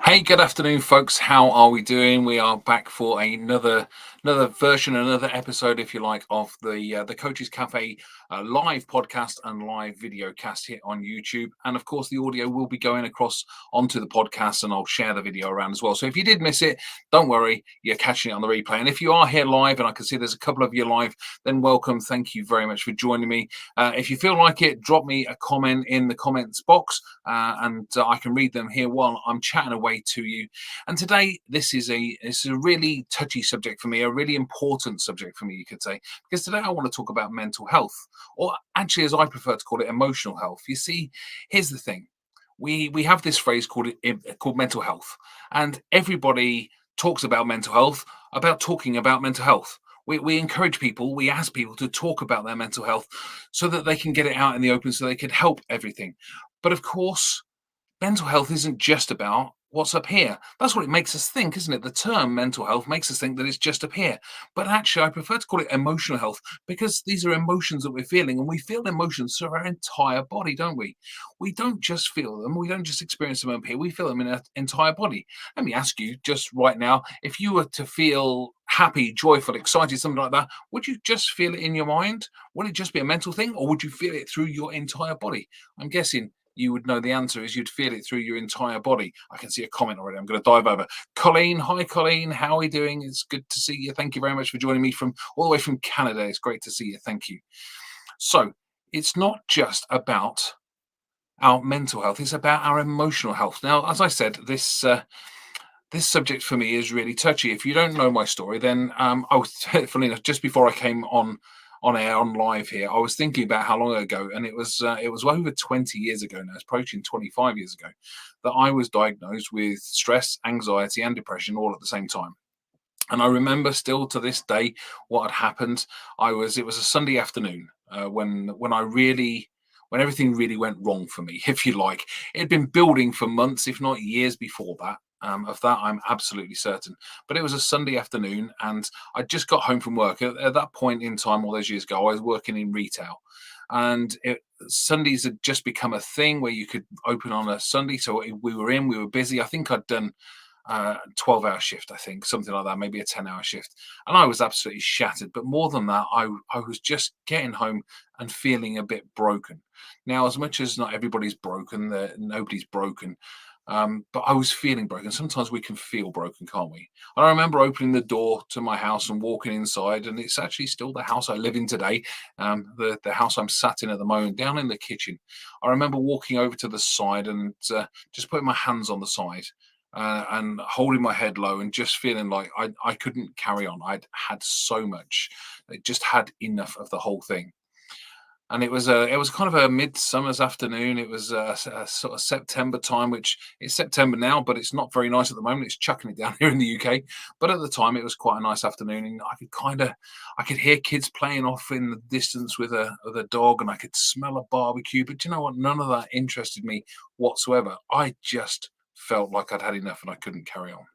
Hey, good afternoon, folks. How are we doing? We are back for another version, another episode, if you like, of the Coaches Cafe live podcast and live video cast here on YouTube. And of course, the audio will be going across onto the podcast, and I'll share the video around as well. So if you did miss it, don't worry, you're catching it on the replay. And if you are here live, and I can see there's a couple of you live, then welcome. Thank you very much for joining me. If you feel like it, drop me a comment in the comments box, and I can read them here while I'm chatting away to you. And today, this is a really touchy subject for me, a really important subject for me, you could say, because today I want to talk about mental health, or actually, as I prefer to call it, emotional health. You see, here's the thing: we have this phrase called mental health, and everybody talks about mental health, about talking about mental health. We encourage people, we ask people to talk about their mental health so that they can get it out in the open, so they can help everything. But of course, mental health isn't just about what's up here. That's what it makes us think, isn't it? The term mental health makes us think that it's just up here. But actually, I prefer to call it emotional health, because these are emotions that we're feeling, and we feel emotions through our entire body, don't we? We don't just feel them, we don't just experience them up here, we feel them in our entire body. Let me ask you just right now, if you were to feel happy, joyful, excited, something like that, would you just feel it in your mind? Would it just be a mental thing, or would you feel it through your entire body? I'm guessing you would know the answer is you'd feel it through your entire body. I can see a comment already. I'm going to dive over. Colleen, hi Colleen, how are you doing? It's good to see you. Thank you very much for joining me from all the way from Canada. It's great to see you. Thank you. So it's not just about our mental health; it's about our emotional health. Now, as I said, this subject for me is really touchy. If you don't know my story, then I was funny enough, just before I came on air on live here, I was thinking about how long ago, and it was over 20 years ago now. It's approaching 25 years ago that I was diagnosed with stress, anxiety, and depression all at the same time. And I remember still to this day what had happened. It was a Sunday afternoon, when everything really went wrong for me, if you like. It had been building for months, if not years before that. Of that, I'm absolutely certain. But it was a Sunday afternoon, and I just got home from work. At that point in time, all those years ago, I was working in retail, and Sundays had just become a thing where you could open on a Sunday. So we were busy. I think I'd done 12-hour shift, I think, something like that, maybe a 10-hour shift. And I was absolutely shattered. But more than that, I was just getting home and feeling a bit broken. Now, as much as not everybody's broken, nobody's broken. But I was feeling broken. Sometimes we can feel broken, can't we? And I remember opening the door to my house and walking inside, and it's actually still the house I live in today, the house I'm sat in at the moment, down in the kitchen. I remember walking over to the side and just putting my hands on the side, and holding my head low, and just feeling like I couldn't carry on. I'd had so much. I just had enough of the whole thing. And it was kind of a midsummer's afternoon. It was a sort of September time, which it's September now, but it's not very nice at the moment. It's chucking it down here in the UK. But at the time, it was quite a nice afternoon, and I could hear kids playing off in the distance with a dog, and I could smell a barbecue. But you know what? None of that interested me whatsoever. I just felt like I'd had enough, and I couldn't carry on.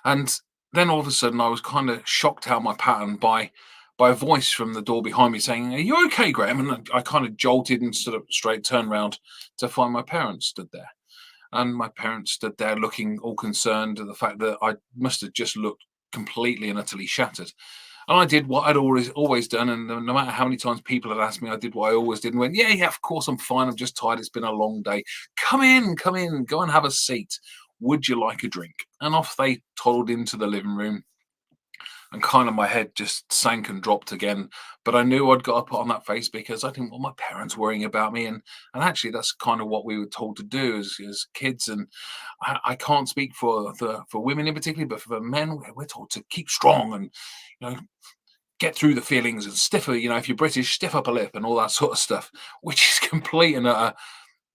And then all of a sudden, I was kind of shocked out my pattern by a voice from the door behind me saying, "Are you okay, Graham?" And I kind of jolted and stood up straight, turned around to find my parents stood there. And my parents stood there looking all concerned at the fact that I must have just looked completely and utterly shattered. And I did what I'd always done. And no matter how many times people had asked me, I did what I always did and went, "Yeah, yeah, of course I'm fine. I'm just tired. It's been a long day. Come in, go and have a seat. Would you like a drink?" And off they toddled into the living room, and kind of my head just sank and dropped again. But I knew I'd got to put on that face because I didn't want my parents worrying about me. And actually, that's kind of what we were told to do as kids. And I can't speak for women in particular, but for men, we're told to keep strong and you know get through the feelings and stiffer. If you're British, stiff up a lip and all that sort of stuff, which is complete and utter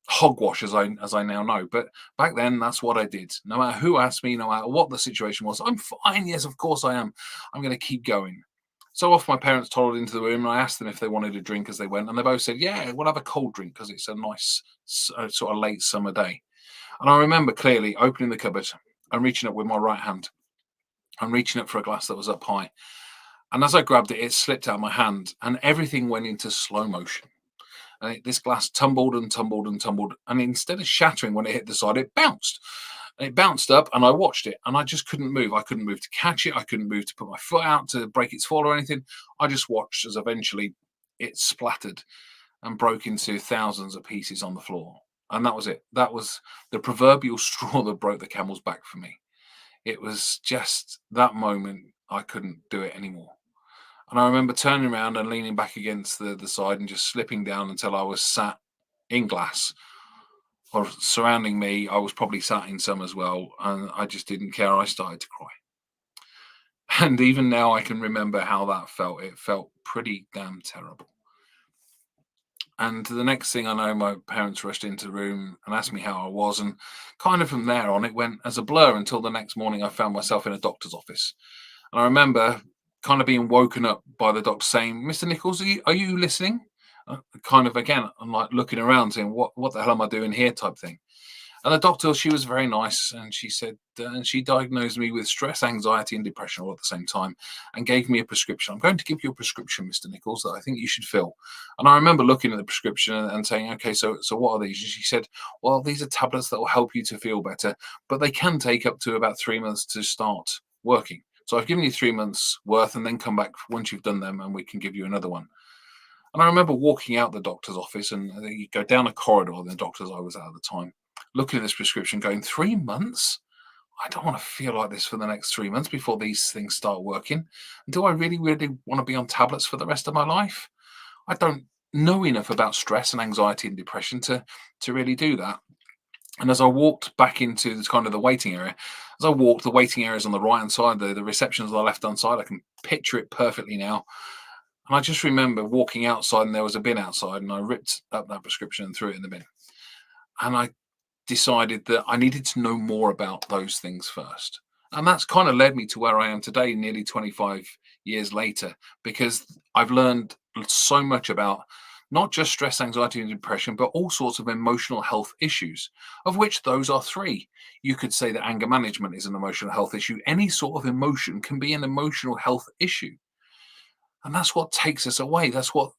hogwash as I now know. But back then, that's what I did. No matter who asked me, no matter what the situation was, I'm fine. Yes, of course I am. I'm going to keep going. So off my parents toddled into the room, and I asked them if they wanted a drink as they went, and they both said, "Yeah, we'll have a cold drink because it's a nice sort of late summer day." And I remember clearly opening the cupboard and reaching up with my right hand and reaching up for a glass that was up high. And as I grabbed it, it slipped out of my hand, and everything went into slow motion. And this glass tumbled and tumbled and tumbled, and instead of shattering when it hit the side, it bounced. And it bounced up, and I watched it, and I just couldn't move. I couldn't move to catch it. I couldn't move to put my foot out to break its fall or anything. I just watched as eventually it splattered and broke into thousands of pieces on the floor. And that was it. That was the proverbial straw that broke the camel's back for me. It was just that moment I couldn't do it anymore. And I remember turning around and leaning back against the side and just slipping down until I was sat in glass or surrounding me. I was probably sat in some as well. And I just didn't care. I started to cry. And even now I can remember how that felt. It felt pretty damn terrible. And the next thing I know, my parents rushed into the room and asked me how I was. And kind of from there on, it went as a blur until the next morning I found myself in a doctor's office. And I remember kind of being woken up by the doctor saying, "Mr. Nichols, are you listening?" Kind of again, I'm like looking around saying, what the hell am I doing here type thing. And the doctor, she was very nice, and she said, and she diagnosed me with stress, anxiety, and depression all at the same time, and gave me a prescription. "I'm going to give you a prescription, Mr. Nichols, that I think you should fill." And I remember looking at the prescription and saying, "Okay, so what are these?" And she said, "Well, these are tablets that will help you to feel better, but they can take up to about 3 months to start working. So I've given you 3 months worth, and then come back once you've done them, and we can give you another one." And I remember walking out the doctor's office, and you go down a corridor, the doctor's I was at the time, looking at this prescription, going, 3 months? I don't want to feel like this for the next 3 months before these things start working. And do I really, really want to be on tablets for the rest of my life? I don't know enough about stress and anxiety and depression to really do that. And as I walked back into this kind of the waiting area, as I walked, the waiting area is on the right hand side, the reception's on the left hand side. I can picture it perfectly now. And I just remember walking outside, and there was a bin outside, and I ripped up that prescription and threw it in the bin. And I decided that I needed to know more about those things first. And that's kind of led me to where I am today, nearly 25 years later, because I've learned so much about not just stress, anxiety, and depression, but all sorts of emotional health issues, of which those are three. You could say that anger management is an emotional health issue. Any sort of emotion can be an emotional health issue. And that's what takes us away. That's what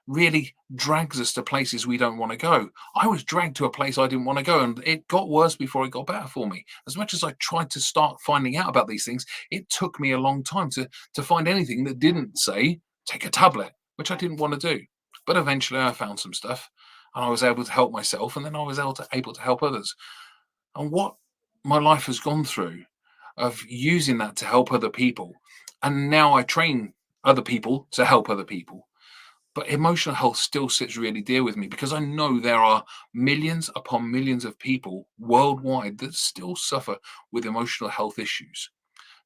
really drags us to places we don't want to go. I was dragged to a place I didn't want to go, and it got worse before it got better for me. As much as I tried to start finding out about these things, it took me a long time to find anything that didn't say take a tablet, which I didn't want to do. But eventually I found some stuff, and I was able to help myself, and then I was able to help others. And what my life has gone through of using that to help other people, and now I train other people to help other people. But emotional health still sits really dear with me because I know there are millions upon millions of people worldwide that still suffer with emotional health issues.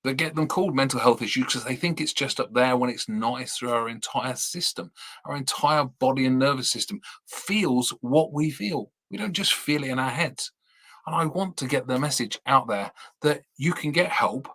That get them called mental health issues because they think it's just up there when it's not. It's through our entire system. Our entire body and nervous system feels what we feel. We don't just feel it in our heads. And I want to get the message out there that you can get help.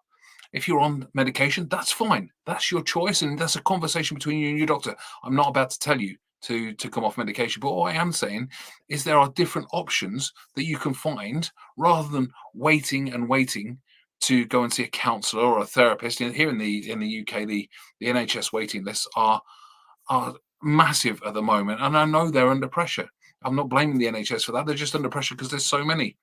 If you're on medication, that's fine. That's your choice, and that's a conversation between you and your doctor. I'm not about to tell you to come off medication, but what I am saying is there are different options that you can find rather than waiting and waiting to go and see a counsellor or a therapist. Here in the UK, the NHS waiting lists are massive at the moment, and I know they're under pressure. I'm not blaming the NHS for that. They're just under pressure because there's so many.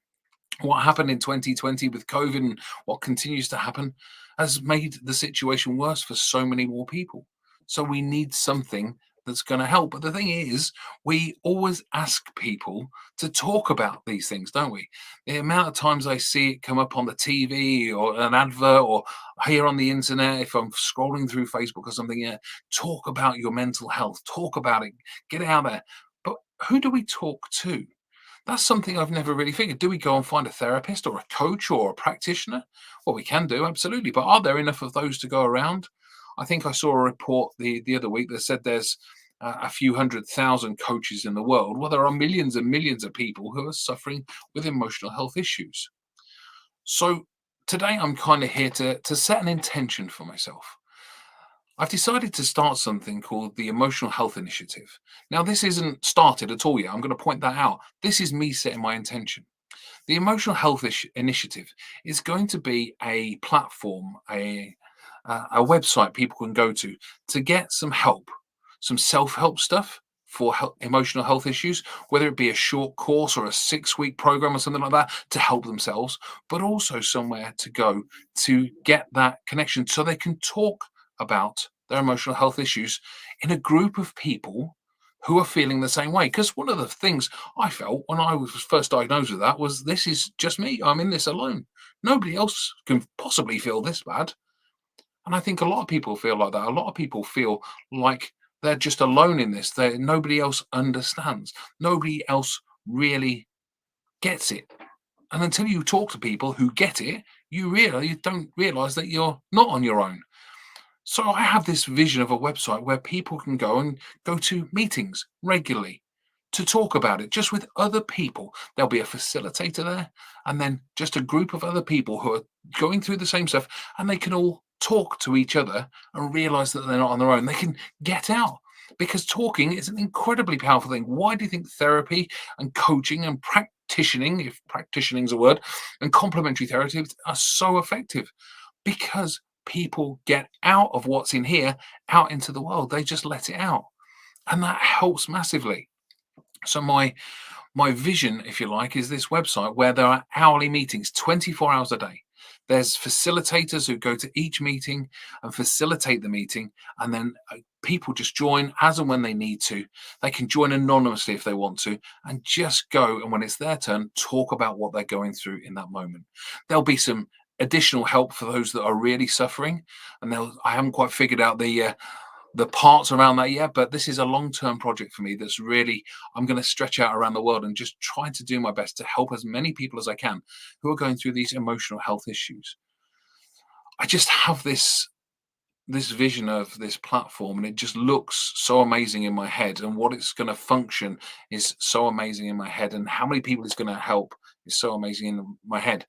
What happened in 2020 with COVID and what continues to happen has made the situation worse for so many more people. So we need something that's going to help. But the thing is, we always ask people to talk about these things, don't we? The amount of times I see it come up on the TV or an advert or here on the internet, if I'm scrolling through Facebook or something, yeah, talk about your mental health, talk about it, get it out there. But who do we talk to? That's something I've never really figured. Do we go and find a therapist or a coach or a practitioner? Well, we can do, absolutely. But are there enough of those to go around? I think I saw a report the other week that said there's a few 100,000 coaches in the world. Well, there are millions and millions of people who are suffering with emotional health issues. So today I'm kind of here to set an intention for myself. I've decided to start something called the Emotional Health Initiative. Now, this isn't started at all yet. I'm going to point that out. This is me setting my intention. The Emotional Health Initiative is going to be a platform, a website people can go to get some help, some self help stuff for emotional health issues, whether it be a short course or a 6-week program or something like that to help themselves, but also somewhere to go to get that connection so they can talk about their emotional health issues in a group of people who are feeling the same way. Because one of the things I felt when I was first diagnosed with that was, this is just me. I'm in this alone. Nobody else can possibly feel this bad. And I think a lot of people feel like that. A lot of people feel like they're just alone in this. Nobody else understands. Nobody else really gets it. And until you talk to people who get it, you don't realize that you're not on your own. So I have this vision of a website where people can go to meetings regularly to talk about it just with other people. There'll be a facilitator there, and then just a group of other people who are going through the same stuff, and they can all talk to each other and realize that they're not on their own. They can get out, because talking is an incredibly powerful thing. Why do you think therapy and coaching and practicing, if practicing is a word, and complementary therapy are so effective? Because people get out of what's in here out into the world. They just let it out, and that helps massively. So my vision, if you like, is this website where there are hourly meetings, 24 hours a day. There's facilitators who go to each meeting and facilitate the meeting, and then people just join as and when they need to. They can join anonymously if they want to, and just go, and when it's their turn, talk about what they're going through in that moment. There'll be some additional help for those that are really suffering, and I haven't quite figured out the parts around that yet, but this is a long-term project for me that's really, I'm going to stretch out around the world and just try to do my best to help as many people as I can who are going through these emotional health issues. I just have this vision of this platform, and it just looks so amazing in my head, and what it's going to function is so amazing in my head, and how many people it's going to help is so amazing in my head,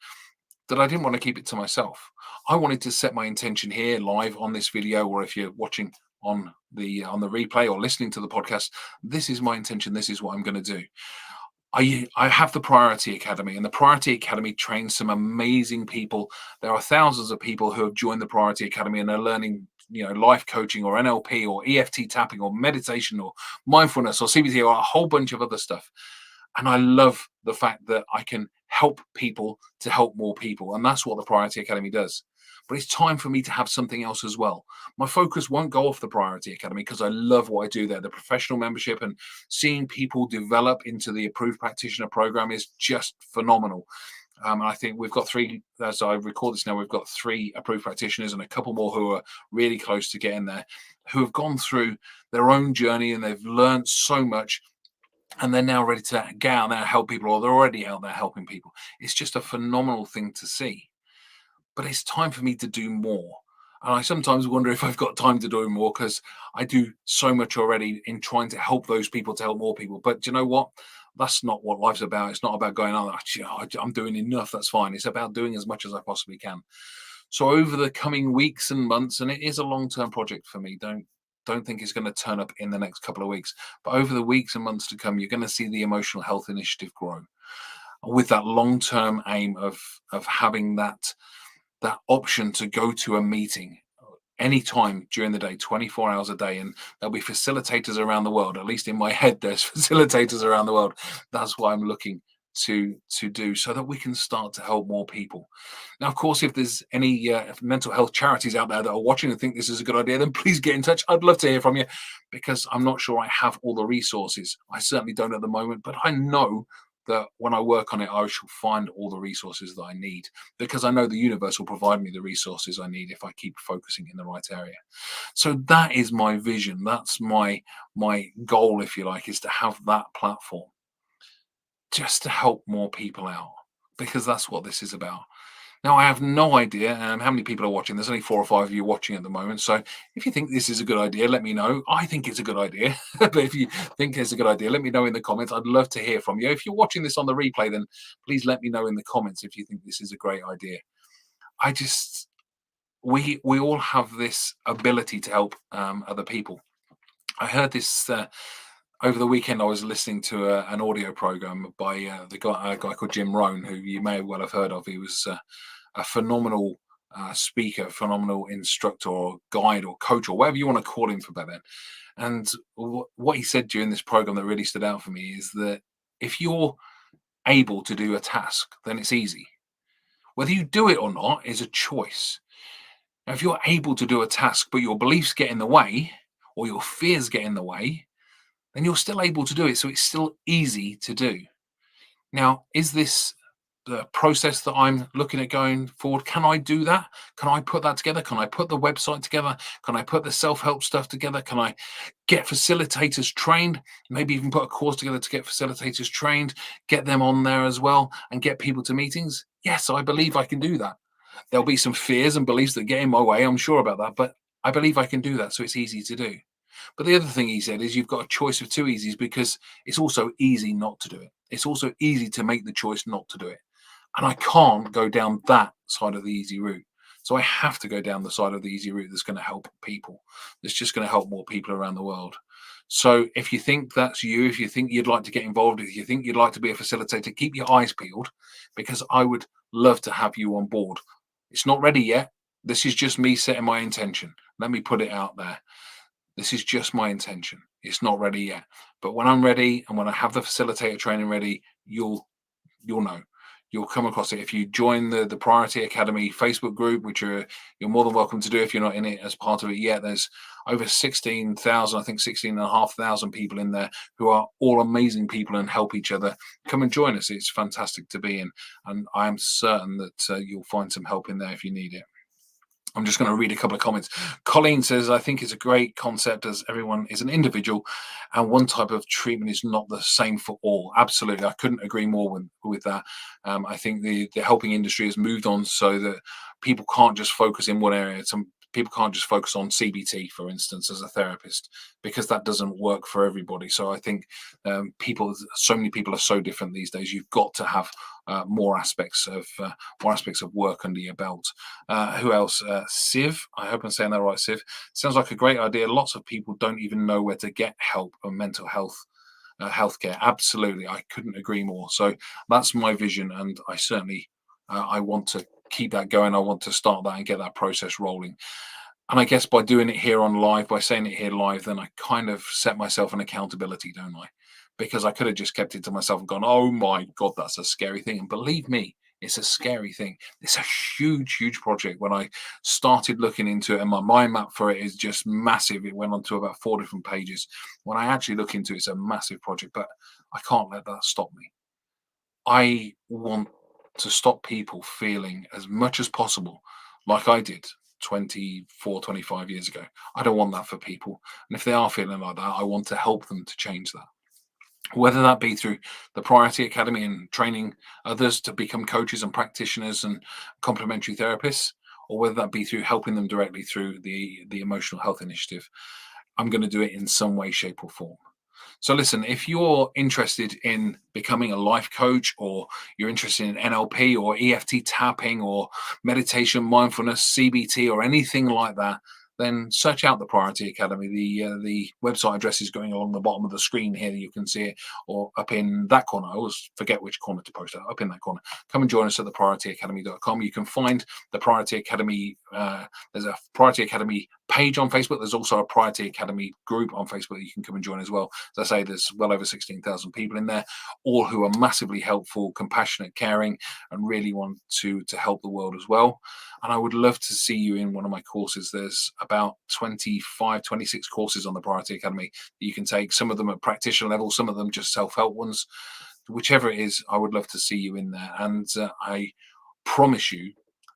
that I didn't want to keep it to myself. I wanted to set my intention here live on this video, or if you're watching on the replay or listening to the podcast, this is my intention. This is what I'm going to do. I have the Priority Academy, and the Priority Academy trains some amazing people. There are thousands of people who have joined the Priority Academy and are learning, life coaching or NLP or EFT tapping or meditation or mindfulness or CBT or a whole bunch of other stuff. And I love the fact that I can help people to help more people. And that's what the Priority Academy does. But it's time for me to have something else as well. My focus won't go off the Priority Academy, because I love what I do there. The professional membership and seeing people develop into the approved practitioner program is just phenomenal. And I think we've got three, as I record this now, we've got 3 approved practitioners and a couple more who are really close to getting there, who have gone through their own journey and they've learned so much, and they're now ready to get out there and help people, or they're already out there helping people. It's just a phenomenal thing to see. But it's time for me to do more. And I sometimes wonder if I've got time to do more, because I do so much already in trying to help those people to help more people. But do you know what? That's not what life's about. It's not about going, oh, I'm doing enough. That's fine. It's about doing as much as I possibly can. So over the coming weeks and months, and it is a long-term project for me. Don't think it's going to turn up in the next couple of weeks. But over the weeks and months to come, you're going to see the Emotional Health Initiative grow, with that long-term aim of having that option to go to a meeting anytime during the day, 24 hours a day. And there'll be facilitators around the world. At least in my head, there's facilitators around the world. That's what I'm looking to do, so that we can start to help more people. Now, of course, if there's any mental health charities out there that are watching and think this is a good idea, then please get in touch. I'd love to hear from you, because I'm not sure I have all the resources. I certainly don't at the moment, but I know that when I work on it, I shall find all the resources that I need, because I know the universe will provide me the resources I need if I keep focusing in the right area. So that is my vision. That's my goal, if you like, is to have that platform just to help more people out, because that's what this is about. Now, I have no idea how many people are watching. There's only 4 or 5 of you watching at the moment. So if you think this is a good idea, let me know. I think it's a good idea. But if you think it's a good idea, let me know in the comments. I'd love to hear from you. If you're watching this on the replay, then please let me know in the comments if you think this is a great idea. I just, we all have this ability to help other people. I heard this over the weekend. I was listening to an audio program by a guy called Jim Rohn, who you may well have heard of. He was a phenomenal speaker, phenomenal instructor or guide or coach or whatever you want to call him for better. And what he said during this program that really stood out for me is that if you're able to do a task, then it's easy. Whether you do it or not is a choice. Now, if you're able to do a task, but your beliefs get in the way or your fears get in the way, then you're still able to do it. So it's still easy to do. Now, is this the process that I'm looking at going forward? Can I do that? Can I put that together? Can I put the website together? Can I put the self-help stuff together? Can I get facilitators trained? Maybe even put a course together to get facilitators trained, get them on there as well, and get people to meetings? Yes, I believe I can do that. There'll be some fears and beliefs that get in my way. I'm sure about that, but I believe I can do that. So it's easy to do. But the other thing he said is you've got a choice of two easies because it's also easy not to do it. It's also easy to make the choice not to do it. And I can't go down that side of the easy route. So I have to go down the side of the easy route that's going to help people. That's just going to help more people around the world. So if you think that's you, if you think you'd like to get involved, if you think you'd like to be a facilitator, keep your eyes peeled because I would love to have you on board. It's not ready yet. This is just me setting my intention. Let me put it out there. This is just my intention. It's not ready yet. But when I'm ready and when I have the facilitator training ready, you'll know. You'll come across it. If you join the Priority Academy Facebook group, which you're more than welcome to do if you're not in it as part of it yet. There's over 16,000, I think 16,500 people in there who are all amazing people and help each other. Come and join us. It's fantastic to be in. And I am certain that you'll find some help in there if you need it. I'm just going to read a couple of comments. Colleen says, I think it's a great concept as everyone is an individual and one type of treatment is not the same for all. Absolutely. I couldn't agree more with that. I think the helping industry has moved on so that people can't just focus in one area. Some people can't just focus on CBT, for instance, as a therapist, because that doesn't work for everybody. So I think so many people are so different these days. You've got to have more aspects of work under your belt. Who else? Siv. I hope I'm saying that right, Siv. Sounds like a great idea. Lots of people don't even know where to get help on mental health. Healthcare. Absolutely. I couldn't agree more. So that's my vision. And I certainly, I want to keep that going. I want to start that and get that process rolling. And I guess by doing it here on live, by saying it here live, then I kind of set myself an accountability, don't I? Because I could have just kept it to myself and gone, oh my God, that's a scary thing. And believe me, it's a scary thing. It's a huge, huge project. When I started looking into it, and my mind map for it is just massive. It went on to about 4 different pages. When I actually look into it, it's a massive project, but I can't let that stop me. I want to stop people feeling as much as possible like I did 24, 25 years ago. I don't want that for people. And if they are feeling like that, I want to help them to change that. Whether that be through the Priority Academy and training others to become coaches and practitioners and complementary therapists, or whether that be through helping them directly through the Emotional Health Initiative, I'm going to do it in some way, shape, or form. So listen, if you're interested in becoming a life coach or you're interested in NLP or EFT tapping or meditation, mindfulness, CBT or anything like that, then search out the Priority Academy. The website address is going along the bottom of the screen here. You can see it, or up in that corner. I always forget which corner to post it. Up in that corner. Come and join us at thepriorityacademy.com. You can find the Priority Academy. There's a Priority Academy page on Facebook. There's also a Priority Academy group on Facebook that you can come and join as well. As I say, there's well over 16,000 people in there, all who are massively helpful, compassionate, caring, and really want to help the world as well. And I would love to see you in one of my courses. There's about 25, 26 courses on the Priority Academy that you can take. Some of them at practitioner level, some of them just self-help ones. Whichever it is, I would love to see you in there. And I promise you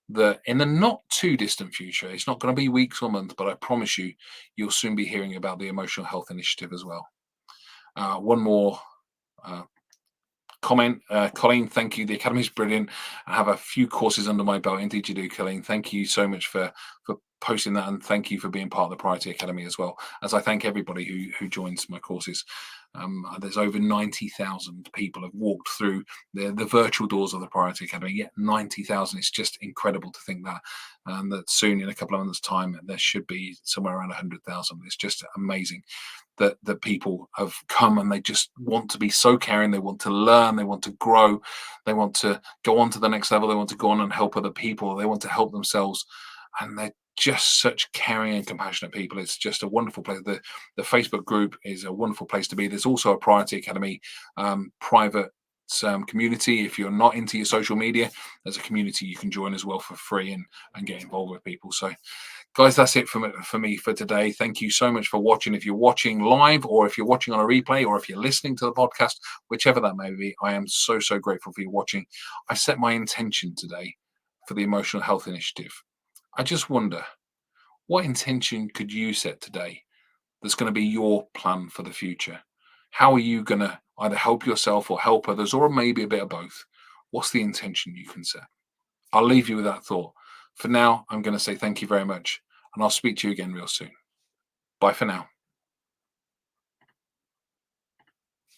that in the not too distant future, it's not going to be weeks or months, but I promise you, you'll soon be hearing about the Emotional Health Initiative as well. One more comment. Colleen, thank you. The Academy is brilliant. I have a few courses under my belt. Indeed you do, Colleen. Thank you so much for posting that, and thank you for being part of the Priority Academy as well, as I thank everybody who joins my courses. There's over 90,000 people have walked through the virtual doors of the Priority Academy. Yet 90,000. It's just incredible to think that, that soon, in a couple of months' time, there should be somewhere around 100,000. It's just amazing that people have come and they just want to be so caring. They want to learn. They want to grow. They want to go on to the next level. They want to go on and help other people. They want to help themselves, and they're just such caring and compassionate people. It's just a wonderful place. The Facebook group is a wonderful place to be. There's also a Priority Academy private community. If you're not into your social media, there's a community you can join as well for free and get involved with people. So guys, that's it for me for today. Thank you so much for watching. If you're watching live, or if you're watching on a replay, or if you're listening to the podcast, whichever that may be, I am so grateful for you watching. I set my intention today for the Emotional Health Initiative. I just wonder, what intention could you set today that's going to be your plan for the future? How are you going to either help yourself or help others, or maybe a bit of both? What's the intention you can set? I'll leave you with that thought. For now, I'm going to say thank you very much, and I'll speak to you again real soon. Bye for now.